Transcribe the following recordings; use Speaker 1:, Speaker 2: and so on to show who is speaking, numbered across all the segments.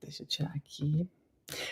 Speaker 1: Deixa eu tirar aqui.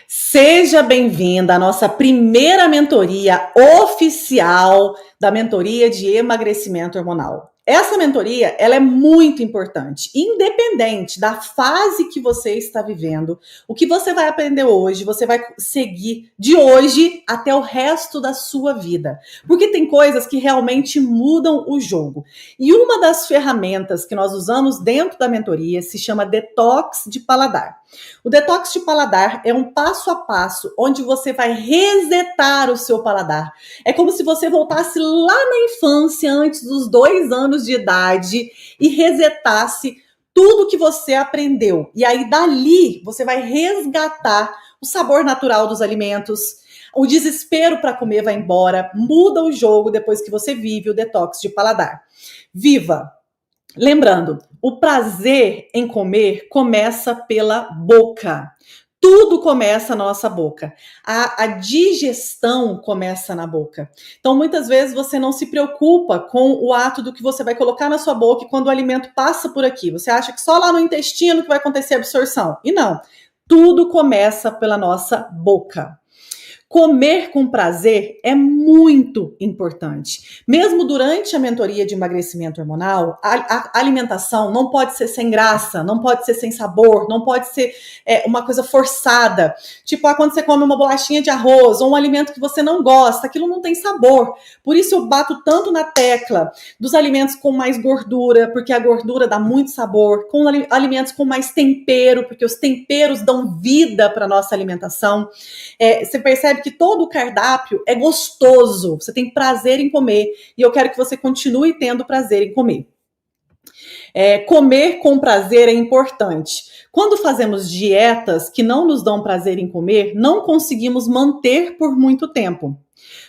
Speaker 1: Seja bem-vinda à nossa primeira mentoria oficial da mentoria de emagrecimento hormonal. Essa mentoria, ela é muito importante, independente da fase que você está vivendo. O que você vai aprender hoje, você vai seguir de hoje até o resto da sua vida. Porque tem coisas que realmente mudam o jogo. E uma das ferramentas que nós usamos dentro da mentoria se chama Detox de Paladar. O Detox de Paladar é um passo a passo onde você vai resetar o seu paladar. É como se você voltasse lá na infância, antes dos 2 anos de idade, e resetasse tudo que você aprendeu. E aí, dali, você vai resgatar o sabor natural dos alimentos, o desespero para comer vai embora, muda o jogo depois que você vive o detox de paladar. Viva! Lembrando, o prazer em comer começa pela boca. Tudo começa na nossa boca. A digestão começa na boca. Então, muitas vezes você não se preocupa com o ato do que você vai colocar na sua boca e quando o alimento passa por aqui. Você acha que só lá no intestino que vai acontecer a absorção. E não. Tudo começa pela nossa boca. Comer com prazer é muito importante. Mesmo durante a mentoria de emagrecimento hormonal, a alimentação não pode ser sem graça, não pode ser sem sabor, não pode ser uma coisa forçada. Tipo, quando você come uma bolachinha de arroz ou um alimento que você não gosta, aquilo não tem sabor. Por isso eu bato tanto na tecla dos alimentos com mais gordura, porque a gordura dá muito sabor, com alimentos com mais tempero, porque os temperos dão vida para a nossa alimentação. Você percebe que todo o cardápio é gostoso, você tem prazer em comer e eu quero que você continue tendo prazer em comer. Comer com prazer é importante. Quando fazemos dietas que não nos dão prazer em comer, não conseguimos manter por muito tempo.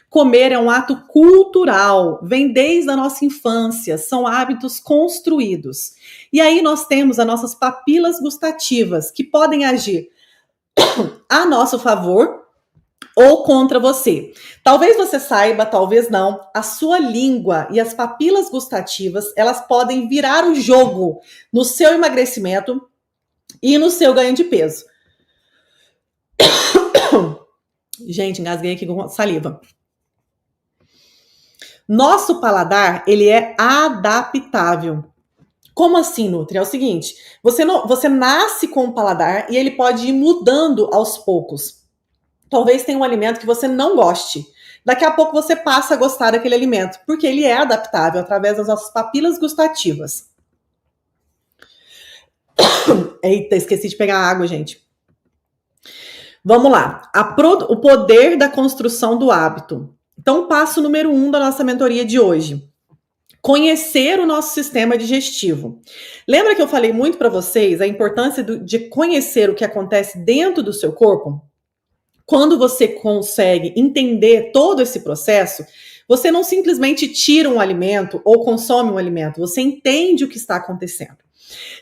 Speaker 1: Comer é um ato cultural, vem desde a nossa infância, são hábitos construídos. E aí nós temos as nossas papilas gustativas, que podem agir a nosso favor ou contra você. Talvez você saiba, talvez não, a sua língua e as papilas gustativas, elas podem virar o jogo no seu emagrecimento e no seu ganho de peso. Gente, engasguei aqui com saliva. Nosso paladar, ele é adaptável. Como assim, Nutri? É o seguinte, você nasce com um paladar e ele pode ir mudando aos poucos. Talvez tenha um alimento que você não goste. Daqui a pouco você passa a gostar daquele alimento, porque ele é adaptável através das nossas papilas gustativas. Eita, esqueci de pegar água, gente. Vamos lá. O poder da construção do hábito. Então, passo número 1 da nossa mentoria de hoje. Conhecer o nosso sistema digestivo. Lembra que eu falei muito para vocês a importância de conhecer o que acontece dentro do seu corpo? Quando você consegue entender todo esse processo, você não simplesmente tira um alimento ou consome um alimento, você entende o que está acontecendo.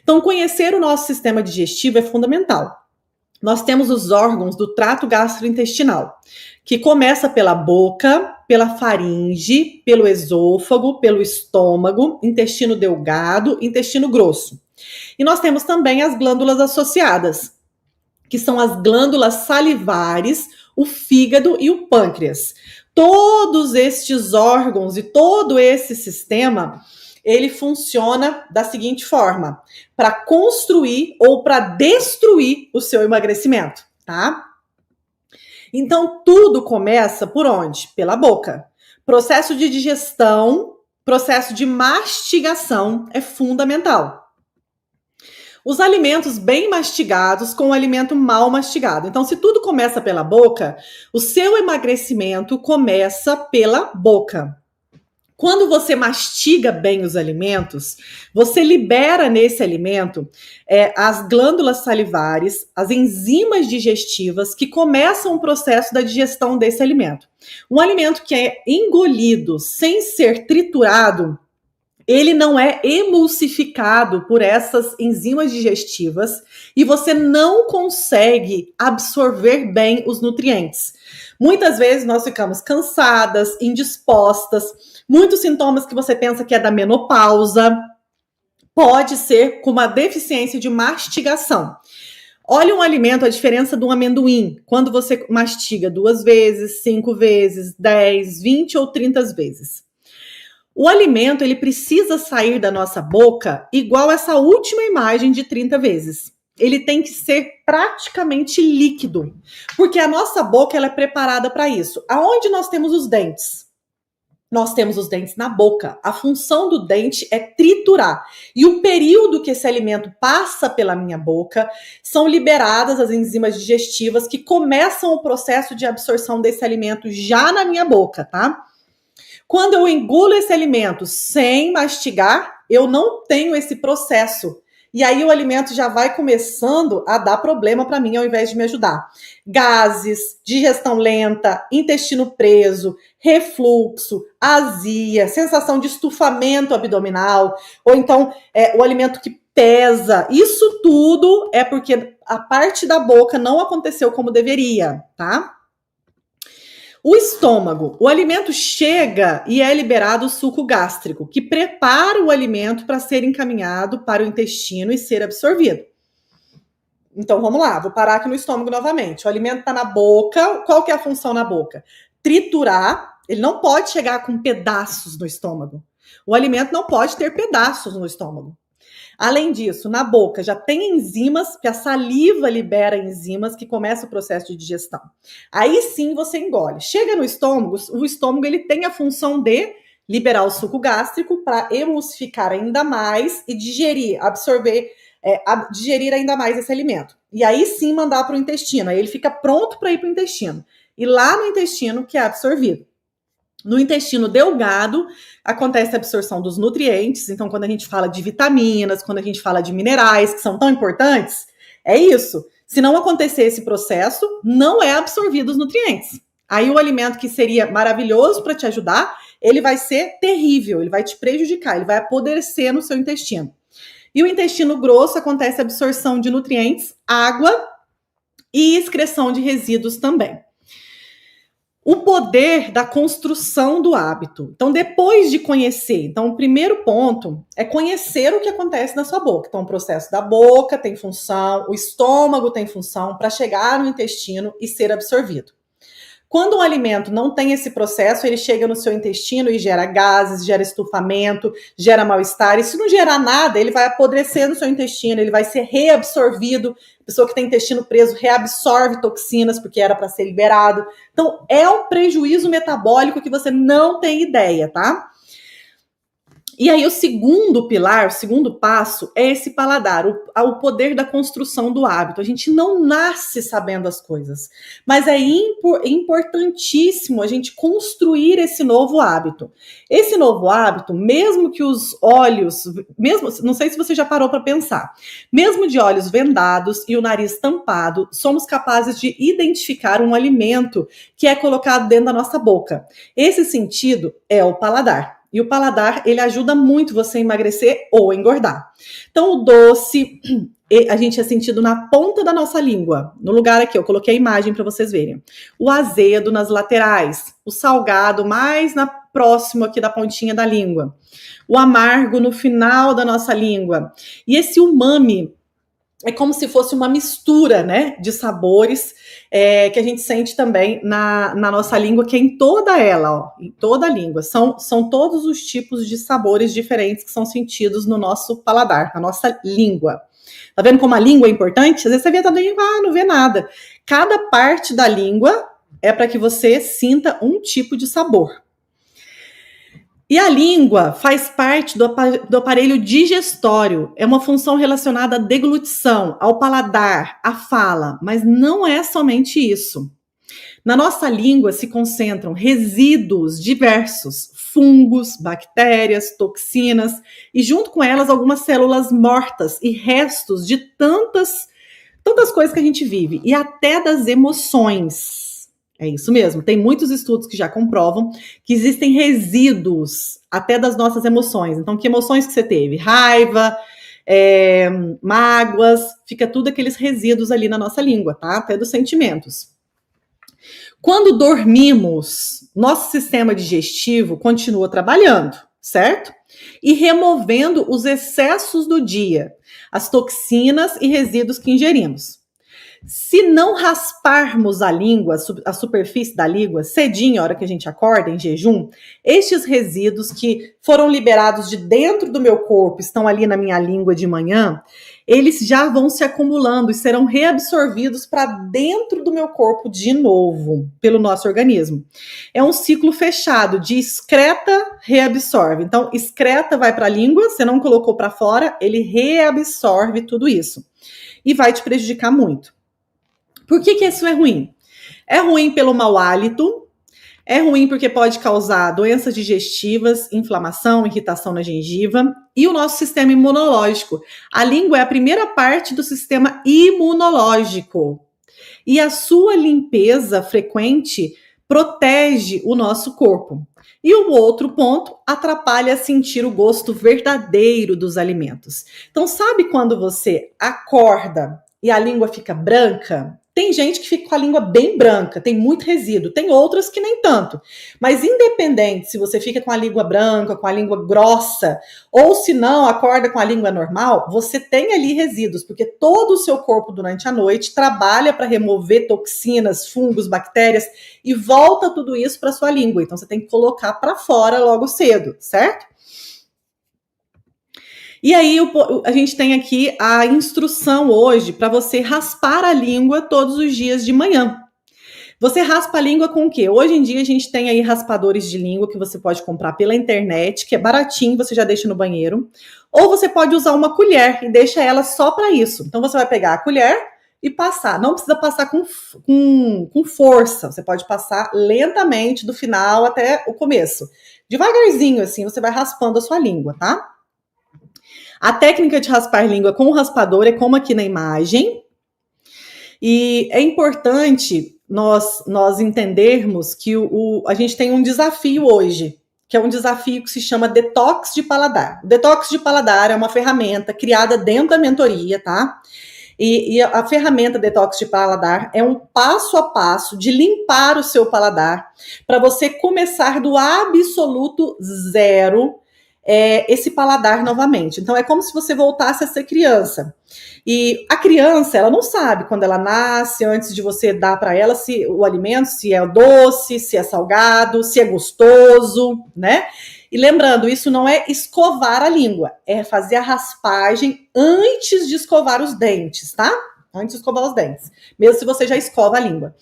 Speaker 1: Então, conhecer o nosso sistema digestivo é fundamental. Nós temos os órgãos do trato gastrointestinal, que começa pela boca, pela faringe, pelo esôfago, pelo estômago, intestino delgado, intestino grosso. E nós temos também as glândulas associadas, que são as glândulas salivares, o fígado e o pâncreas. Todos estes órgãos e todo esse sistema, ele funciona da seguinte forma, para construir ou para destruir o seu emagrecimento, tá? Então, tudo começa por onde? Pela boca. Processo de digestão, processo de mastigação é fundamental. Os alimentos bem mastigados com o alimento mal mastigado. Então, se tudo começa pela boca, o seu emagrecimento começa pela boca. Quando você mastiga bem os alimentos, você libera nesse alimento as glândulas salivares, as enzimas digestivas que começam o processo da digestão desse alimento. Um alimento que é engolido sem ser triturado, ele não é emulsificado por essas enzimas digestivas e você não consegue absorver bem os nutrientes. Muitas vezes nós ficamos cansadas, indispostas, muitos sintomas que você pensa que é da menopausa, pode ser com uma deficiência de mastigação. Olha um alimento, a diferença do amendoim, quando você mastiga 2 vezes, 5 vezes, 10, 20 ou 30 vezes. O alimento, ele precisa sair da nossa boca igual essa última imagem de 30 vezes. Ele tem que ser praticamente líquido, porque a nossa boca ela é preparada para isso. Aonde nós temos os dentes? Nós temos os dentes na boca. A função do dente é triturar. E o período que esse alimento passa pela minha boca, são liberadas as enzimas digestivas que começam o processo de absorção desse alimento já na minha boca, tá? Quando eu engulo esse alimento sem mastigar, eu não tenho esse processo. E aí o alimento já vai começando a dar problema para mim ao invés de me ajudar. Gases, digestão lenta, intestino preso, refluxo, azia, sensação de estufamento abdominal, ou então o alimento que pesa. Isso tudo é porque a parte da boca não aconteceu como deveria, tá? O estômago, o alimento chega e é liberado o suco gástrico, que prepara o alimento para ser encaminhado para o intestino e ser absorvido. Então vamos lá, vou parar aqui no estômago novamente. O alimento está na boca, qual que é a função na boca? Triturar, ele não pode chegar com pedaços no estômago. O alimento não pode ter pedaços no estômago. Além disso, na boca já tem enzimas, que a saliva libera enzimas que começa o processo de digestão. Aí sim você engole. Chega no estômago, o estômago ele tem a função de liberar o suco gástrico para emulsificar ainda mais e digerir, absorver, digerir ainda mais esse alimento. E aí sim mandar para o intestino. Aí ele fica pronto para ir para o intestino. E lá no intestino que é absorvido. No intestino delgado, acontece a absorção dos nutrientes. Então, quando a gente fala de vitaminas, quando a gente fala de minerais, que são tão importantes, é isso. Se não acontecer esse processo, não é absorvido os nutrientes. Aí o alimento que seria maravilhoso para te ajudar, ele vai ser terrível, ele vai te prejudicar, ele vai apodrecer no seu intestino. E o intestino grosso acontece a absorção de nutrientes, água e excreção de resíduos também. O poder da construção do hábito. Então, depois de conhecer, então o primeiro ponto é conhecer o que acontece na sua boca. Então, o processo da boca tem função, o estômago tem função para chegar no intestino e ser absorvido. Quando um alimento não tem esse processo, ele chega no seu intestino e gera gases, gera estufamento, gera mal-estar. E se não gerar nada, ele vai apodrecer no seu intestino, ele vai ser reabsorvido. A pessoa que tem intestino preso reabsorve toxinas, porque era para ser liberado. Então, é um prejuízo metabólico que você não tem ideia, tá? E aí o segundo pilar, o segundo passo é esse paladar, o poder da construção do hábito. A gente não nasce sabendo as coisas, mas é importantíssimo a gente construir esse novo hábito. Esse novo hábito, mesmo que os olhos, mesmo, não sei se você já parou para pensar, mesmo de olhos vendados e o nariz tampado, somos capazes de identificar um alimento que é colocado dentro da nossa boca. Esse sentido é o paladar. E o paladar, ele ajuda muito você a emagrecer ou engordar. Então, o doce, a gente é sentido na ponta da nossa língua. No lugar aqui, eu coloquei a imagem para vocês verem. O azedo nas laterais. O salgado mais próximo aqui da pontinha da língua. O amargo no final da nossa língua. E esse umami é como se fosse uma mistura, né, de sabores que a gente sente também na nossa língua, que é em toda ela, ó, em toda a língua. São todos os tipos de sabores diferentes que são sentidos no nosso paladar, na nossa língua. Tá vendo como a língua é importante? Às vezes você vê também, não vê nada. Cada parte da língua é para que você sinta um tipo de sabor. E a língua faz parte do aparelho digestório, é uma função relacionada à deglutição, ao paladar, à fala, mas não é somente isso. Na nossa língua se concentram resíduos diversos, fungos, bactérias, toxinas, e junto com elas algumas células mortas e restos de tantas coisas que a gente vive, e até das emoções. É isso mesmo, tem muitos estudos que já comprovam que existem resíduos até das nossas emoções. Então, que emoções que você teve? Raiva, mágoas, fica tudo aqueles resíduos ali na nossa língua, tá? Até dos sentimentos. Quando dormimos, nosso sistema digestivo continua trabalhando, certo? E removendo os excessos do dia, as toxinas e resíduos que ingerimos. Se não rasparmos a língua, a superfície da língua, cedinho, a hora que a gente acorda, em jejum, estes resíduos que foram liberados de dentro do meu corpo, estão ali na minha língua de manhã, eles já vão se acumulando e serão reabsorvidos para dentro do meu corpo de novo, pelo nosso organismo. É um ciclo fechado de excreta, reabsorve. Então, excreta vai para a língua, você não colocou para fora, ele reabsorve tudo isso. E vai te prejudicar muito. Por que isso é ruim? É ruim pelo mau hálito, é ruim porque pode causar doenças digestivas, inflamação, irritação na gengiva e o nosso sistema imunológico. A língua é a primeira parte do sistema imunológico. E a sua limpeza frequente protege o nosso corpo. E o outro ponto, atrapalha sentir o gosto verdadeiro dos alimentos. Então, sabe quando você acorda e a língua fica branca? Tem gente que fica com a língua bem branca, tem muito resíduo, tem outras que nem tanto. Mas independente se você fica com a língua branca, com a língua grossa, ou se não, acorda com a língua normal, você tem ali resíduos, porque todo o seu corpo durante a noite trabalha para remover toxinas, fungos, bactérias e volta tudo isso para sua língua. Então você tem que colocar para fora logo cedo, certo? E aí a gente tem aqui a instrução hoje para você raspar a língua todos os dias de manhã. Você raspa a língua com o quê? Hoje em dia a gente tem aí raspadores de língua que você pode comprar pela internet, que é baratinho, você já deixa no banheiro. Ou você pode usar uma colher e deixa ela só para isso. Então você vai pegar a colher e passar. Não precisa passar com força. Você pode passar lentamente do final até o começo. Devagarzinho assim, você vai raspando a sua língua, tá? A técnica de raspar língua com o raspador é como aqui na imagem. E é importante nós entendermos que a gente tem um desafio hoje, que é um desafio que se chama detox de paladar. O detox de paladar é uma ferramenta criada dentro da mentoria, tá? E a ferramenta detox de paladar é um passo a passo de limpar o seu paladar para você começar do absoluto zero esse paladar novamente. Então é como se você voltasse a ser criança. E a criança, ela não sabe quando ela nasce, antes de você dar para ela o alimento, se é doce, se é salgado, se é gostoso, né? E lembrando, isso não é escovar a língua, é fazer a raspagem antes de escovar os dentes, tá? Antes de escovar os dentes, mesmo se você já escova a língua.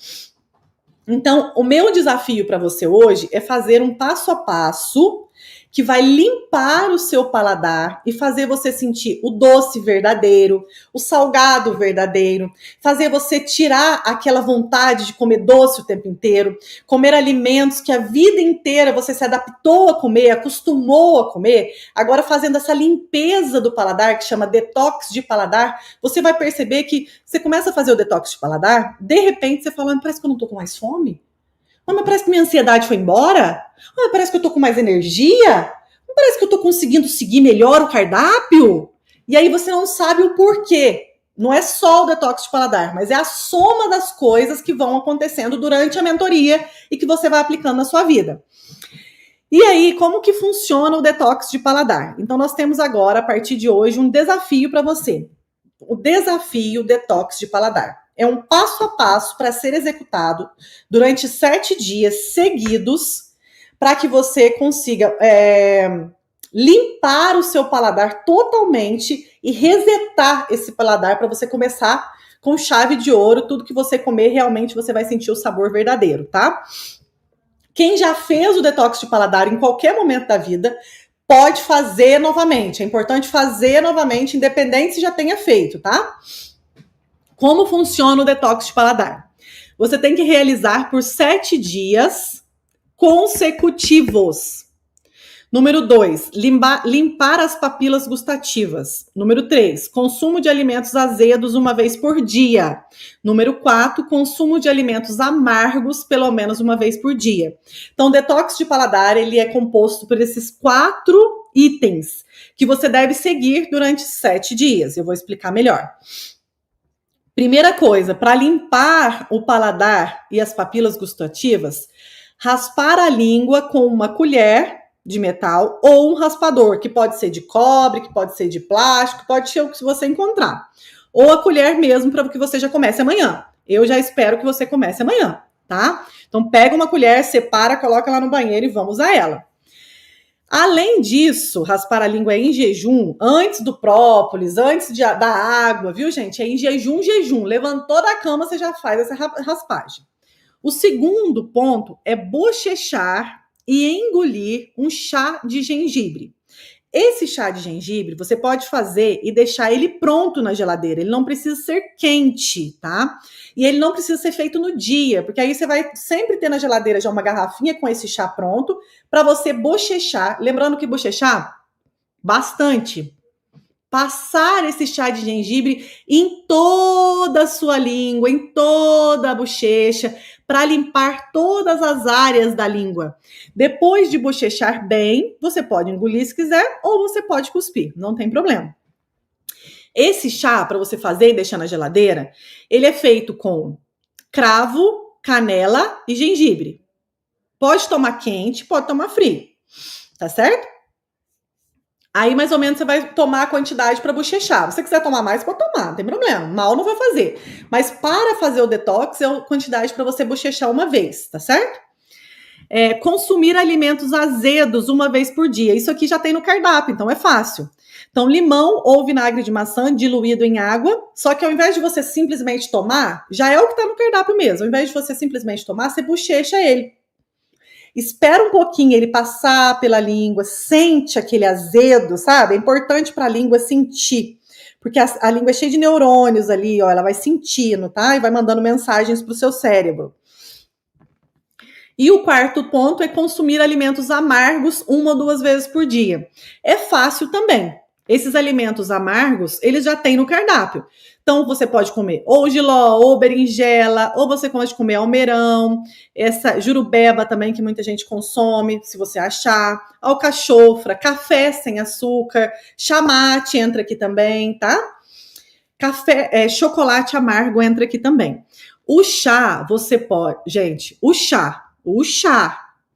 Speaker 1: Então, o meu desafio para você hoje é fazer um passo a passo que vai limpar o seu paladar e fazer você sentir o doce verdadeiro, o salgado verdadeiro, fazer você tirar aquela vontade de comer doce o tempo inteiro, comer alimentos que a vida inteira você se adaptou a comer, acostumou a comer. Agora, fazendo essa limpeza do paladar, que chama detox de paladar, você vai perceber que você começa a fazer o detox de paladar, de repente você fala, parece que eu não tô com mais fome. Mas parece que minha ansiedade foi embora. Parece que eu tô com mais energia. Parece que eu tô conseguindo seguir melhor o cardápio. E aí você não sabe o porquê. Não é só o detox de paladar, mas é a soma das coisas que vão acontecendo durante a mentoria e que você vai aplicando na sua vida. E aí, como que funciona o detox de paladar? Então, nós temos agora, a partir de hoje, um desafio para você. O desafio detox de paladar. É um passo a passo para ser executado durante 7 dias seguidos para que você consiga limpar o seu paladar totalmente e resetar esse paladar para você começar com chave de ouro. Tudo que você comer, realmente você vai sentir o sabor verdadeiro, tá? Quem já fez o detox de paladar em qualquer momento da vida pode fazer novamente. É importante fazer novamente, independente se já tenha feito, tá? Como funciona o detox de paladar? Você tem que realizar por 7 dias consecutivos. Número 2, limpar as papilas gustativas. Número 3, consumo de alimentos azedos uma vez por dia. Número 4, consumo de alimentos amargos pelo menos uma vez por dia. Então, o detox de paladar, ele é composto por esses 4 itens que você deve seguir durante 7 dias. Eu vou explicar melhor. Primeira coisa, para limpar o paladar e as papilas gustativas, raspar a língua com uma colher de metal ou um raspador, que pode ser de cobre, que pode ser de plástico, pode ser o que você encontrar. ou a colher mesmo para que você já comece amanhã. Eu já espero que você comece amanhã, tá? Então pega uma colher, separa, coloca lá no banheiro e vamos a ela. Além disso, raspar a língua em jejum, antes do própolis, antes da água, viu, gente? É em jejum. Levantou da cama, você já faz essa raspagem. O segundo ponto é bochechar e engolir um chá de gengibre. Esse chá de gengibre você pode fazer e deixar ele pronto na geladeira. Ele não precisa ser quente, tá? E ele não precisa ser feito no dia, porque aí você vai sempre ter na geladeira já uma garrafinha com esse chá pronto para você bochechar. Lembrando que bochechar bastante. Passar esse chá de gengibre em toda a sua língua, em toda a bochecha, para limpar todas as áreas da língua. Depois de bochechar bem, você pode engolir se quiser ou você pode cuspir, não tem problema. Esse chá, para você fazer e deixar na geladeira, ele é feito com cravo, canela e gengibre. Pode tomar quente, pode tomar frio, tá certo? Aí, mais ou menos, você vai tomar a quantidade para bochechar. Se você quiser tomar mais, pode tomar, não tem problema. Mal não vai fazer. Mas para fazer o detox, é a quantidade para você bochechar uma vez, tá certo? Consumir alimentos azedos uma vez por dia. Isso aqui já tem no cardápio, então é fácil. Então, limão ou vinagre de maçã diluído em água. Só que ao invés de você simplesmente tomar, já é o que está no cardápio mesmo. Ao invés de você simplesmente tomar, você bochecha ele. Espera um pouquinho ele passar pela língua, sente aquele azedo, sabe? É importante para a língua sentir, porque a língua é cheia de neurônios ali, ó, ela vai sentindo, tá? E vai mandando mensagens para o seu cérebro. E o quarto ponto é consumir alimentos amargos 1 ou 2 vezes por dia. É fácil também. Esses alimentos amargos, eles já têm no cardápio. Então, você pode comer ou jiló, ou berinjela, ou você pode comer almeirão, essa jurubeba também, que muita gente consome, se você achar, alcachofra, café sem açúcar, chamate entra aqui também, tá? Chocolate amargo entra aqui também. O chá, você pode... Gente, o chá,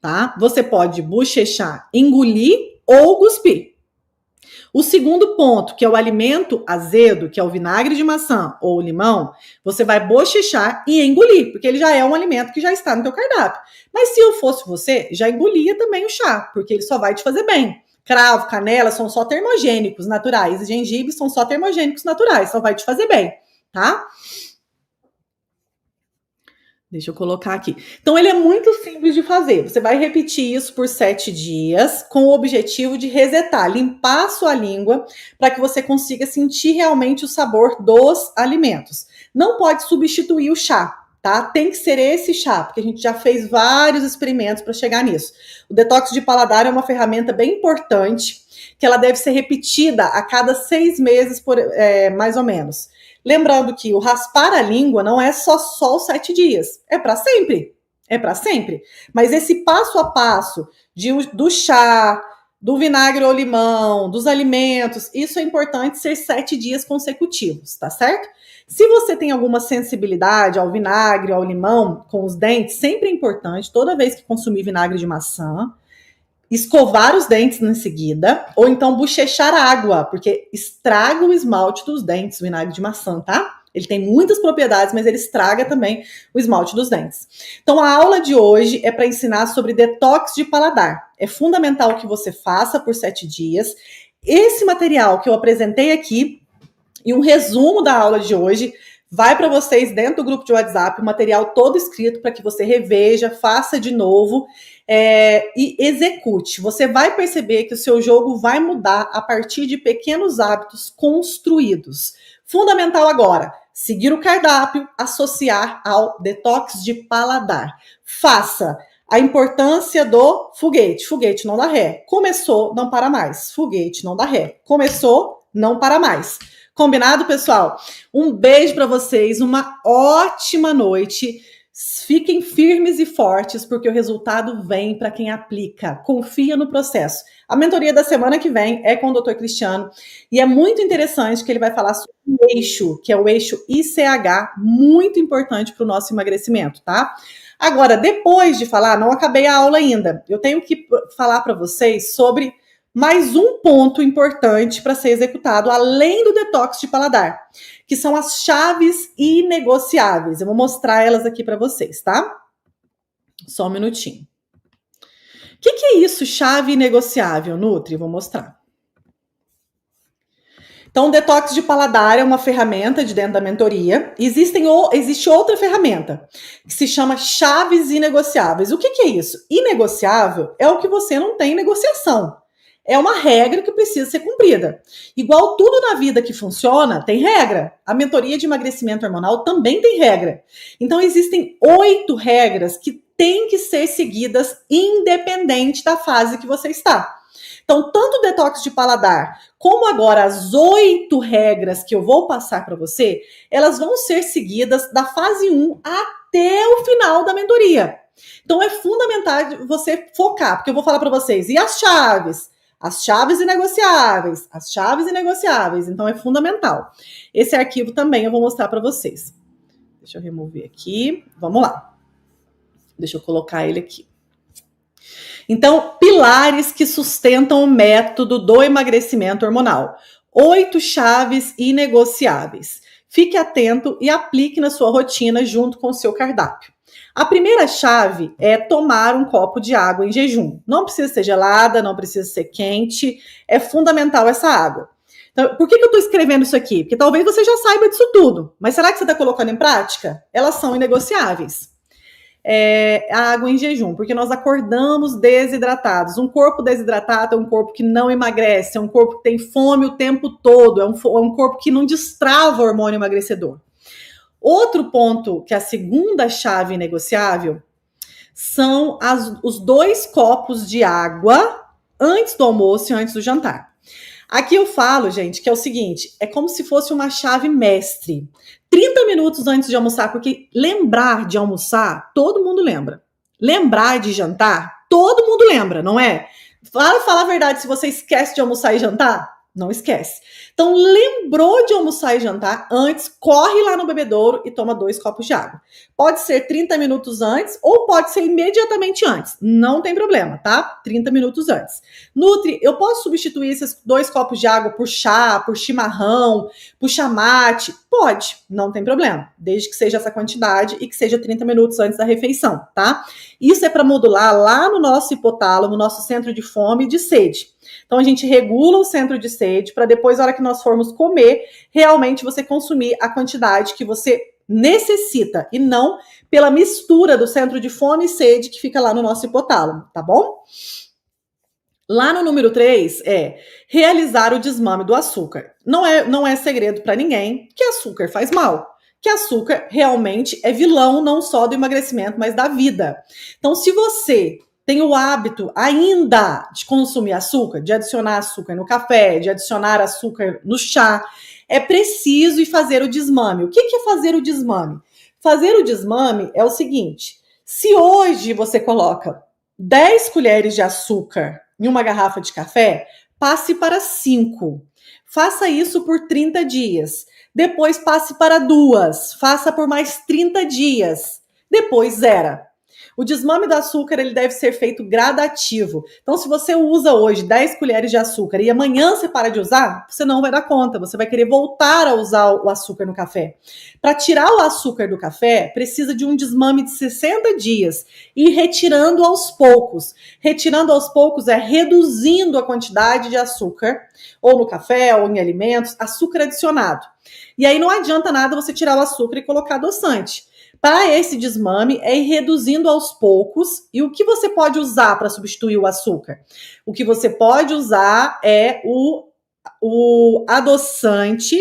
Speaker 1: tá? Você pode bochechar, engolir ou cuspir. O segundo ponto, que é o alimento azedo, que é o vinagre de maçã ou limão, você vai bochechar e engolir, porque ele já é um alimento que já está no teu cardápio. Mas se eu fosse você, já engolia também o chá, porque ele só vai te fazer bem. Cravo, canela são só termogênicos naturais, e gengibre são só termogênicos naturais, só vai te fazer bem, tá? Deixa eu colocar aqui. Então, ele é muito simples de fazer. Você vai repetir isso por 7 dias, com o objetivo de resetar, limpar a sua língua, para que você consiga sentir realmente o sabor dos alimentos. Não pode substituir o chá, tá? Tem que ser esse chá, porque a gente já fez vários experimentos para chegar nisso. O detox de paladar é uma ferramenta bem importante, que ela deve ser repetida a cada 6 meses, mais ou menos. Lembrando que o raspar a língua não é só os 7 dias, é para sempre. É para sempre. Mas esse passo a passo do chá, do vinagre ou limão, dos alimentos, isso é importante ser 7 dias consecutivos, tá certo? Se você tem alguma sensibilidade ao vinagre, ao limão, com os dentes, sempre é importante, toda vez que consumir vinagre de maçã, escovar os dentes em seguida, ou então bochechar água, porque estraga o esmalte dos dentes, o vinagre de maçã, tá? Ele tem muitas propriedades, mas ele estraga também o esmalte dos dentes. Então, a aula de hoje é para ensinar sobre detox de paladar. É fundamental que você faça por 7 dias. Esse material que eu apresentei aqui e um resumo da aula de hoje vai para vocês dentro do grupo de WhatsApp, o material todo escrito para que você reveja, faça de novo e execute. Você vai perceber que o seu jogo vai mudar a partir de pequenos hábitos construídos. Fundamental agora, seguir o cardápio, associar ao detox de paladar. Faça. A importância do foguete. Foguete não dá ré. Começou, não para mais. Foguete não dá ré. Começou, não para mais. Combinado, pessoal? Um beijo para vocês, uma ótima noite. Fiquem firmes e fortes, porque o resultado vem para quem aplica. Confia no processo. A mentoria da semana que vem é com o Dr. Cristiano e é muito interessante que ele vai falar sobre o eixo, que é o eixo ICH, muito importante para o nosso emagrecimento, tá? Agora, depois de falar, não acabei a aula ainda. Eu tenho que falar para vocês sobre mais um ponto importante para ser executado, além do detox de paladar, que são as chaves inegociáveis. Eu vou mostrar elas aqui para vocês, tá? Só um minutinho. O que é isso, chave inegociável, Nutri? Vou mostrar. Então, o detox de paladar é uma ferramenta de dentro da mentoria. Existe outra ferramenta que se chama chaves inegociáveis. O que é isso? Inegociável é o que você não tem negociação. É uma regra que precisa ser cumprida. Igual tudo na vida que funciona, tem regra. A mentoria de emagrecimento hormonal também tem regra. Então, existem 8 regras que têm que ser seguidas independente da fase que você está. Então, tanto o detox de paladar, como agora as 8 regras que eu vou passar para você, elas vão ser seguidas da fase 1 até o final da mentoria. Então, é fundamental você focar, porque eu vou falar para vocês, e as chaves? As chaves inegociáveis, as chaves inegociáveis. Então, é fundamental. Esse arquivo também eu vou mostrar para vocês. Deixa eu remover aqui. Vamos lá. Deixa eu colocar ele aqui. Então, pilares que sustentam o método do emagrecimento hormonal. 8 chaves inegociáveis. Fique atento e aplique na sua rotina junto com o seu cardápio. A primeira chave é tomar um copo de água em jejum. Não precisa ser gelada, não precisa ser quente. É fundamental essa água. Então, por que eu estou escrevendo isso aqui? Porque talvez você já saiba disso tudo. Mas será que você está colocando em prática? Elas são inegociáveis. A água em jejum, porque nós acordamos desidratados. Um corpo desidratado é um corpo que não emagrece, é um corpo que tem fome o tempo todo, é um corpo que não destrava o hormônio emagrecedor. Outro ponto, que é a segunda chave negociável, são os 2 copos de água antes do almoço e antes do jantar. Aqui eu falo, gente, que é o seguinte, é como se fosse uma chave mestre. 30 minutos antes de almoçar, porque lembrar de almoçar, todo mundo lembra. Lembrar de jantar, todo mundo lembra, não é? Fala a verdade, se você esquece de almoçar e jantar, não esquece. Então, lembrou de almoçar e jantar antes, corre lá no bebedouro e toma 2 copos de água. Pode ser 30 minutos antes ou pode ser imediatamente antes. Não tem problema, tá? 30 minutos antes. Nutri, eu posso substituir esses 2 copos de água por chá, por chimarrão, por chamate? Pode, não tem problema. Desde que seja essa quantidade e que seja 30 minutos antes da refeição, tá? Isso é para modular lá no nosso hipotálamo, no nosso centro de fome e de sede. Então, a gente regula o centro de sede para depois, na hora que nós formos comer, realmente você consumir a quantidade que você necessita e não pela mistura do centro de fome e sede que fica lá no nosso hipotálamo, tá bom? Lá no número 3 é realizar o desmame do açúcar. Não é segredo para ninguém que açúcar faz mal. Que açúcar realmente é vilão não só do emagrecimento, mas da vida. Então, se você tem o hábito ainda de consumir açúcar, de adicionar açúcar no café, de adicionar açúcar no chá, é preciso ir fazer o desmame. O que é fazer o desmame? Fazer o desmame é o seguinte, se hoje você coloca 10 colheres de açúcar em uma garrafa de café, passe para 5. Faça isso por 30 dias. Depois passe para 2. Faça por mais 30 dias. Depois zera. O desmame do açúcar ele deve ser feito gradativo. Então, se você usa hoje 10 colheres de açúcar e amanhã você para de usar, você não vai dar conta. Você vai querer voltar a usar o açúcar no café. Para tirar o açúcar do café, precisa de um desmame de 60 dias e retirando aos poucos. Retirando aos poucos é reduzindo a quantidade de açúcar, ou no café, ou em alimentos, açúcar adicionado. E aí não adianta nada você tirar o açúcar e colocar adoçante. Para esse desmame, é ir reduzindo aos poucos. E o que você pode usar para substituir o açúcar? O que você pode usar é o adoçante.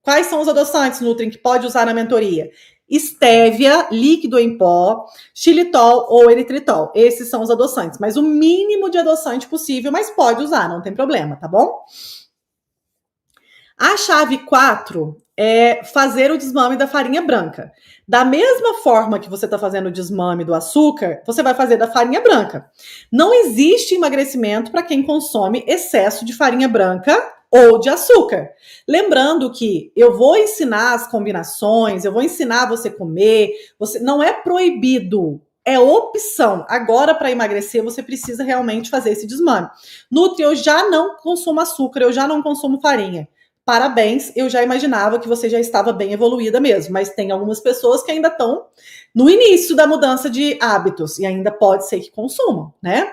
Speaker 1: Quais são os adoçantes, Nutri, que pode usar na mentoria? Estévia, líquido em pó, xilitol ou eritritol. Esses são os adoçantes. Mas o mínimo de adoçante possível, mas pode usar, não tem problema, tá bom? A chave 4 é fazer o desmame da farinha branca. Da mesma forma que você está fazendo o desmame do açúcar, você vai fazer da farinha branca. Não existe emagrecimento para quem consome excesso de farinha branca ou de açúcar. Lembrando que eu vou ensinar as combinações, eu vou ensinar você a comer, não é proibido é opção. Agora, para emagrecer, você precisa realmente fazer esse desmame. Nutri, eu já não consumo açúcar, eu já não consumo farinha. Parabéns, eu já imaginava que você já estava bem evoluída mesmo, mas tem algumas pessoas que ainda estão no início da mudança de hábitos e ainda pode ser que consumam, né?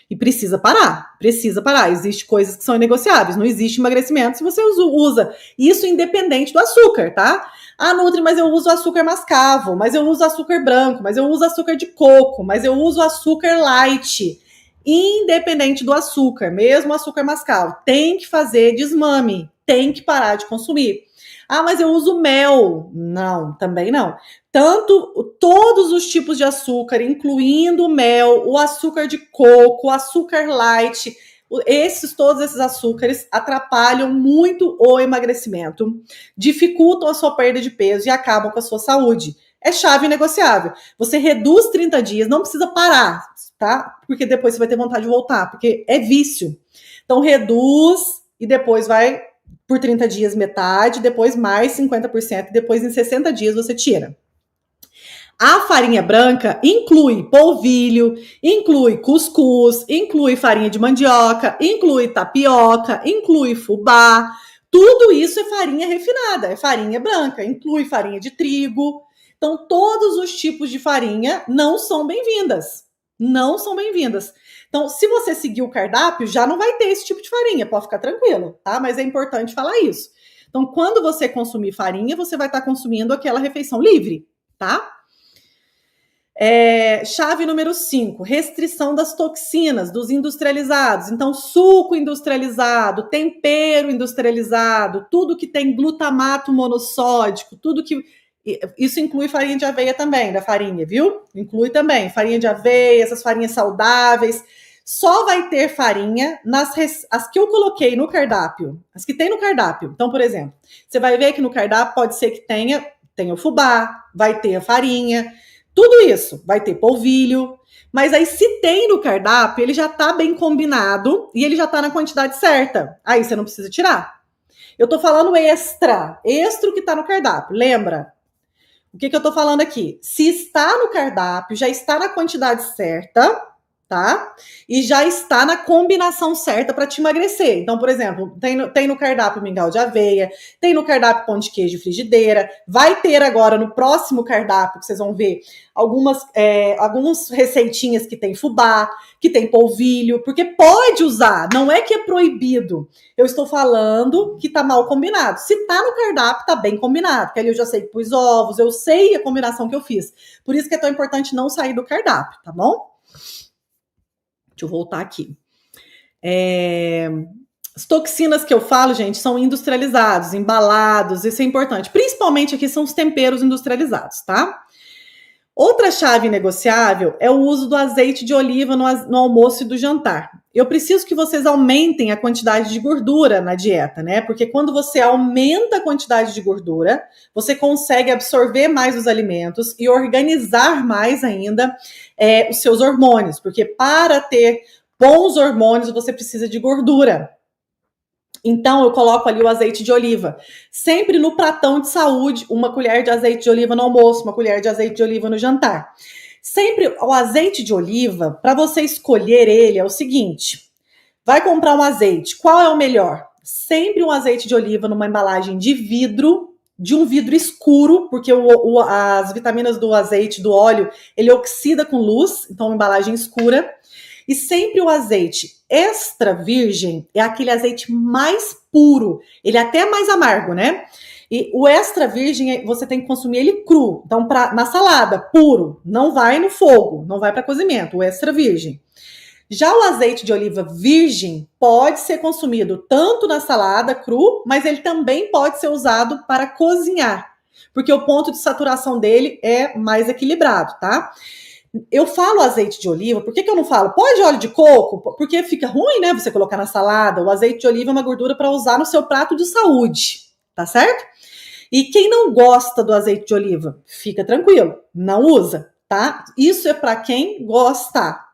Speaker 1: E precisa parar, precisa parar. Existem coisas que são inegociáveis, não existe emagrecimento se você usa isso independente do açúcar, tá? Ah, Nutri, mas eu uso açúcar mascavo, mas eu uso açúcar branco, mas eu uso açúcar de coco, mas eu uso açúcar light. Independente do açúcar, mesmo açúcar mascavo, tem que fazer desmame, tem que parar de consumir. Ah, mas eu uso mel. Não, também não. Todos os tipos de açúcar, incluindo o mel, o açúcar de coco, o açúcar light, todos esses açúcares atrapalham muito o emagrecimento, dificultam a sua perda de peso e acabam com a sua saúde. É chave negociável. Você reduz 30 dias, não precisa parar, tá? Porque depois você vai ter vontade de voltar, porque é vício. Então reduz e depois vai por 30 dias metade, depois mais 50%, depois em 60 dias você tira. A farinha branca inclui polvilho, inclui cuscuz, inclui farinha de mandioca, inclui tapioca, inclui fubá. Tudo isso é farinha refinada, é farinha branca, inclui farinha de trigo. Então, todos os tipos de farinha não são bem-vindas. Não são bem-vindas. Então, se você seguir o cardápio, já não vai ter esse tipo de farinha, pode ficar tranquilo, tá? Mas é importante falar isso. Então, quando você consumir farinha, você vai estar consumindo aquela refeição livre, tá? Chave número 5, restrição das toxinas, dos industrializados. Então, suco industrializado, tempero industrializado, tudo que tem glutamato monossódico, tudo que... Isso inclui farinha de aveia também, da farinha, viu? Inclui também farinha de aveia, essas farinhas saudáveis. Só vai ter farinha as que eu coloquei no cardápio, as que tem no cardápio. Então, por exemplo, você vai ver que no cardápio pode ser que tenha o fubá, vai ter a farinha, tudo isso, vai ter polvilho, mas aí se tem no cardápio, ele já tá bem combinado e ele já tá na quantidade certa. Aí você não precisa tirar. Eu tô falando extra que tá no cardápio, lembra? O que eu tô falando aqui? Se está no cardápio, já está na quantidade certa, tá? E já está na combinação certa para te emagrecer. Então, por exemplo, tem no cardápio mingau de aveia, tem no cardápio pão de queijo e frigideira, vai ter agora no próximo cardápio, que vocês vão ver, algumas receitinhas que tem fubá, que tem polvilho, porque pode usar, não é que é proibido. Eu estou falando que tá mal combinado. Se tá no cardápio, tá bem combinado, porque ali eu já sei que pus ovos, eu sei a combinação que eu fiz. Por isso que é tão importante não sair do cardápio, tá bom? Deixa eu voltar aqui. As toxinas que eu falo, gente, são industrializados, embalados, isso é importante. Principalmente aqui são os temperos industrializados, tá? Outra chave negociável é o uso do azeite de oliva no almoço e do jantar. Eu preciso que vocês aumentem a quantidade de gordura na dieta, né? Porque quando você aumenta a quantidade de gordura, você consegue absorver mais os alimentos e organizar mais ainda os seus hormônios. Porque para ter bons hormônios, você precisa de gordura. Então, eu coloco ali o azeite de oliva. Sempre no pratão de saúde, uma colher de azeite de oliva no almoço, uma colher de azeite de oliva no jantar. Sempre o azeite de oliva, para você escolher ele, é o seguinte: vai comprar um azeite, qual é o melhor? Sempre um azeite de oliva numa embalagem de vidro, de um vidro escuro, porque as vitaminas do azeite, do óleo, ele oxida com luz, então uma embalagem escura. E sempre o azeite extra virgem é aquele azeite mais puro, ele é até mais amargo, né? E o extra virgem, você tem que consumir ele cru. Então, na salada, puro, não vai no fogo, não vai para cozimento, o extra virgem. Já o azeite de oliva virgem pode ser consumido tanto na salada, cru, mas ele também pode ser usado para cozinhar, porque o ponto de saturação dele é mais equilibrado, tá? Eu falo azeite de oliva, por que eu não falo? Pode óleo de coco? Porque fica ruim, né? Você colocar na salada. O azeite de oliva é uma gordura para usar no seu prato de saúde, tá certo? E quem não gosta do azeite de oliva, fica tranquilo, não usa, tá? Isso é para quem gostar.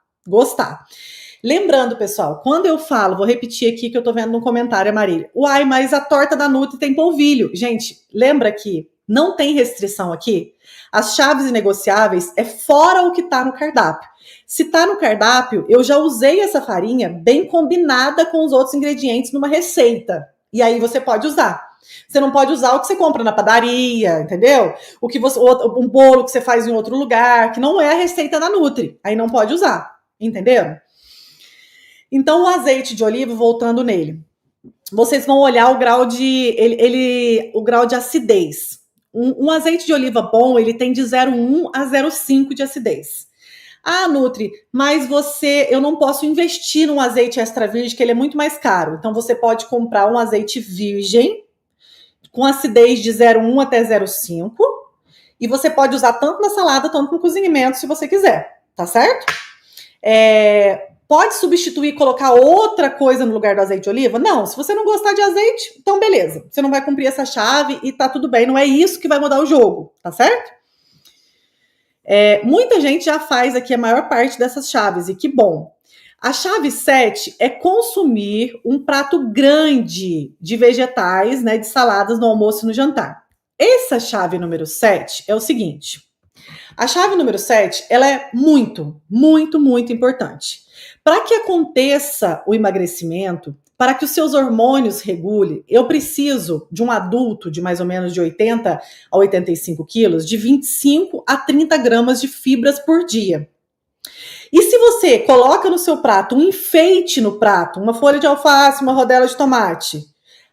Speaker 1: Lembrando, pessoal, quando eu falo, vou repetir aqui que eu tô vendo no comentário, a Marília. Uai, mas a torta da Nutri tem polvilho. Gente, lembra que Não tem restrição aqui. As chaves inegociáveis é fora o que está no cardápio. Se está no cardápio, eu já usei essa farinha bem combinada com os outros ingredientes numa receita. E aí você pode usar. Você não pode usar o que você compra na padaria, entendeu? Um bolo que você faz em outro lugar, que não é a receita da Nutri. Aí não pode usar, entenderam? Então, o azeite de oliva, voltando nele, vocês vão olhar o grau de o grau de acidez. Um azeite de oliva bom, ele tem de 0,1 a 0,5 de acidez. Ah, Nutri, mas eu não posso investir num azeite extra virgem, que ele é muito mais caro. Então, você pode comprar um azeite virgem, com acidez de 0,1 até 0,5, e você pode usar tanto na salada, tanto no cozinhamento, se você quiser, tá certo? Pode substituir, colocar outra coisa no lugar do azeite de oliva? Não, se você não gostar de azeite, então beleza, você não vai cumprir essa chave e tá tudo bem, não é isso que vai mudar o jogo, tá certo? Muita gente já faz aqui a maior parte dessas chaves, e que bom. A chave 7 é consumir um prato grande de vegetais, né, de saladas no almoço e no jantar. Essa chave número 7 é o seguinte. A chave número 7, ela é muito, muito, muito importante. Para que aconteça o emagrecimento, para que os seus hormônios regulem, eu preciso de um adulto de mais ou menos de 80 a 85 quilos, de 25 a 30 gramas de fibras por dia. E se você coloca no seu prato um enfeite no prato, uma folha de alface, uma rodela de tomate,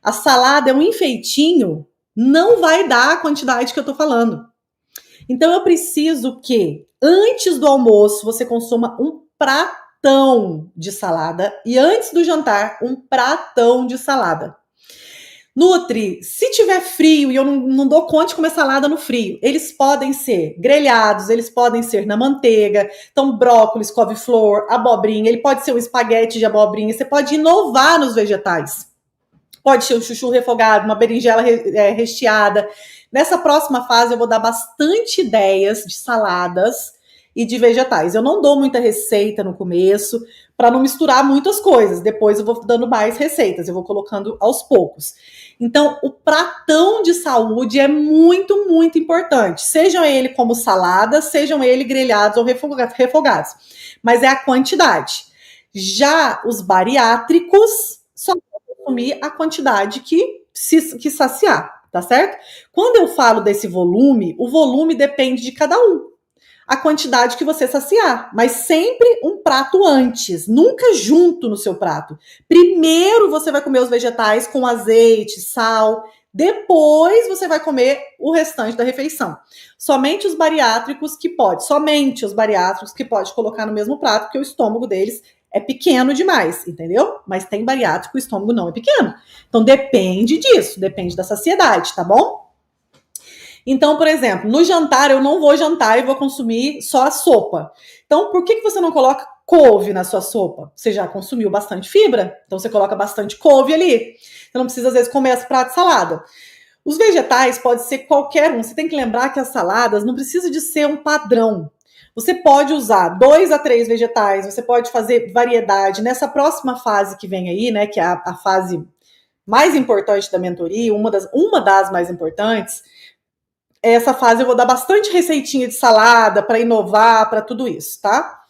Speaker 1: a salada é um enfeitinho, não vai dar a quantidade que eu tô falando. Então eu preciso que antes do almoço você consuma um pratão de salada e antes do jantar um pratão de salada. Nutri, se tiver frio e eu não dou conta de comer salada no frio, eles podem ser grelhados, eles podem ser na manteiga, então brócolis, couve-flor, abobrinha, ele pode ser um espaguete de abobrinha, você pode inovar nos vegetais. Pode ser um chuchu refogado, uma berinjela recheada. Nessa próxima fase eu vou dar bastante ideias de saladas e de vegetais. Eu não dou muita receita no começo, para não misturar muitas coisas. Depois eu vou dando mais receitas, eu vou colocando aos poucos. Então, o pratão de saúde é muito, muito importante. Sejam ele como saladas, sejam ele grelhados ou refogados. Mas é a quantidade. Já os bariátricos só vão consumir a quantidade que saciar, tá certo? Quando eu falo desse volume, o volume depende de cada um. A quantidade que você saciar, mas sempre um prato antes, nunca junto no seu prato. Primeiro você vai comer os vegetais com azeite, sal, depois você vai comer o restante da refeição. Somente os bariátricos que pode colocar no mesmo prato, porque o estômago deles é pequeno demais, entendeu? Mas tem bariátrico, o estômago não é pequeno. Então depende disso, depende da saciedade, tá bom? Então, por exemplo, no jantar eu não vou jantar e vou consumir só a sopa. Então, por que você não coloca couve na sua sopa? Você já consumiu bastante fibra, então você coloca bastante couve ali. Você não precisa, às vezes, comer esse prato de salada. Os vegetais pode ser qualquer um. Você tem que lembrar que as saladas não precisa de ser um padrão. Você pode usar 2 a 3 vegetais, você pode fazer variedade. Nessa próxima fase que vem aí, né, que é a fase mais importante da mentoria, uma das mais importantes, essa fase eu vou dar bastante receitinha de salada para inovar, para tudo isso, tá?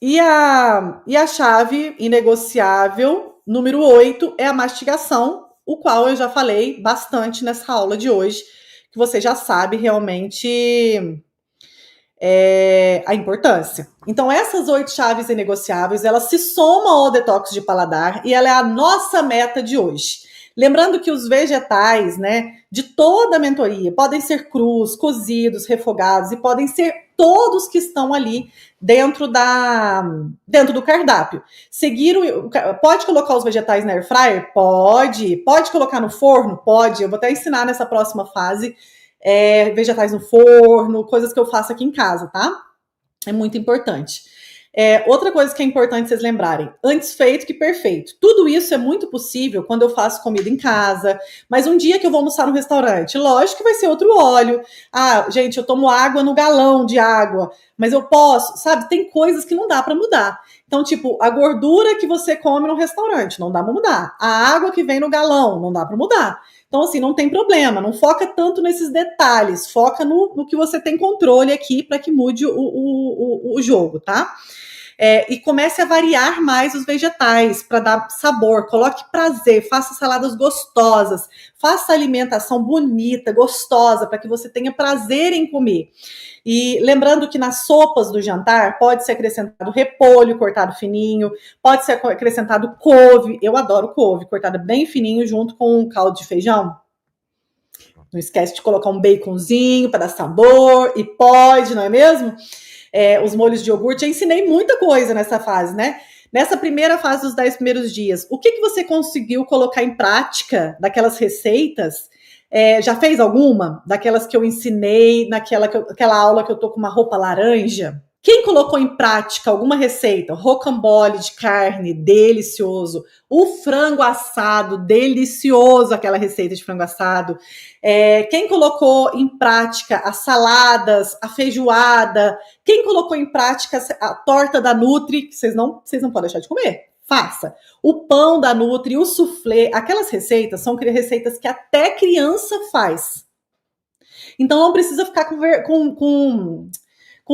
Speaker 1: E a chave inegociável número 8 é a mastigação, o qual eu já falei bastante nessa aula de hoje, que você já sabe realmente a importância. Então, essas 8 chaves inegociáveis, elas se somam ao detox de paladar e ela é a nossa meta de hoje. Lembrando que os vegetais, né, de toda a mentoria, podem ser crus, cozidos, refogados, e podem ser todos que estão ali dentro do cardápio. Pode colocar os vegetais na air fryer? Pode. Pode colocar no forno? Pode. Eu vou até ensinar nessa próxima fase vegetais no forno, coisas que eu faço aqui em casa, tá? É muito importante. Outra coisa que é importante vocês lembrarem, antes feito que perfeito. Tudo isso é muito possível quando eu faço comida em casa, mas um dia que eu vou almoçar no restaurante, lógico que vai ser outro óleo. Ah, gente, eu tomo água no galão de água, mas eu posso, sabe? Tem coisas que não dá para mudar. Então, tipo, a gordura que você come no restaurante, não dá para mudar. A água que vem no galão, não dá para mudar. Então, assim, não tem problema, não foca tanto nesses detalhes, foca no que você tem controle aqui para que mude o jogo, tá? E comece a variar mais os vegetais para dar sabor, coloque prazer, faça saladas gostosas, faça alimentação bonita, gostosa, para que você tenha prazer em comer. E lembrando que nas sopas do jantar pode ser acrescentado repolho cortado fininho, pode ser acrescentado couve, eu adoro couve, cortada bem fininho junto com um caldo de feijão. Não esquece de colocar um baconzinho para dar sabor, e pode, não é mesmo? Os molhos de iogurte, eu ensinei muita coisa nessa fase, né? Nessa primeira fase dos 10 primeiros dias, o que você conseguiu colocar em prática daquelas receitas? Já fez alguma? Daquelas que eu ensinei naquela aula que eu tô com uma roupa laranja? Quem colocou em prática alguma receita? Rocambole de carne, delicioso. O frango assado, delicioso, aquela receita de frango assado. Quem colocou em prática as saladas, a feijoada? Quem colocou em prática a torta da Nutri? Que vocês não podem deixar de comer. Faça. O pão da Nutri, o soufflé, aquelas receitas são receitas que até criança faz. Então não precisa ficar com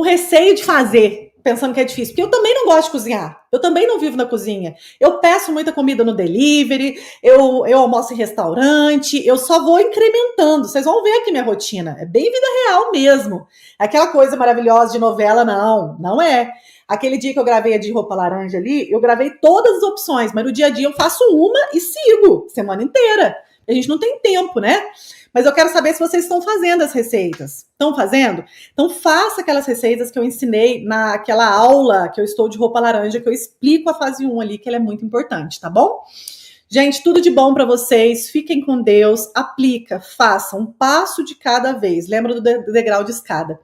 Speaker 1: receio de fazer, pensando que é difícil. Porque eu também não gosto de cozinhar. Eu também não vivo na cozinha. Eu peço muita comida no delivery, eu almoço em restaurante, eu só vou incrementando. Vocês vão ver aqui minha rotina. É bem vida real mesmo. Aquela coisa maravilhosa de novela, não é. Aquele dia que eu gravei a de roupa laranja ali, eu gravei todas as opções, mas no dia a dia eu faço uma e sigo, semana inteira. A gente não tem tempo, né? Mas eu quero saber se vocês estão fazendo as receitas. Estão fazendo? Então faça aquelas receitas que eu ensinei naquela aula que eu estou de roupa laranja, que eu explico a fase 1 ali, que ela é muito importante, tá bom? Gente, tudo de bom para vocês. Fiquem com Deus. Aplica, faça um passo de cada vez. Lembra do degrau de escada.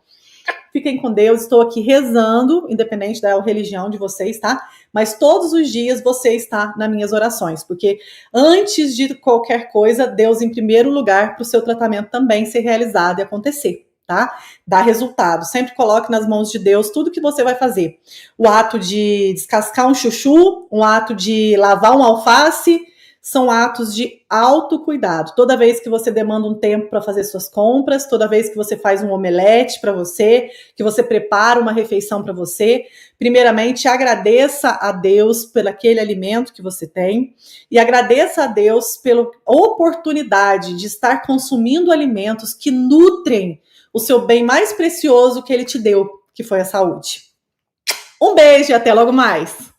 Speaker 1: Fiquem com Deus, estou aqui rezando, independente da religião de vocês, tá? Mas todos os dias você está nas minhas orações, porque antes de qualquer coisa, Deus em primeiro lugar para o seu tratamento também ser realizado e acontecer, tá? Dar resultado. Sempre coloque nas mãos de Deus tudo que você vai fazer. O ato de descascar um chuchu, um ato de lavar um alface, são atos de autocuidado. Toda vez que você demanda um tempo para fazer suas compras, toda vez que você faz um omelete para você, que você prepara uma refeição para você, primeiramente agradeça a Deus pelo aquele alimento que você tem e agradeça a Deus pela oportunidade de estar consumindo alimentos que nutrem o seu bem mais precioso que Ele te deu, que foi a saúde. Um beijo e até logo mais!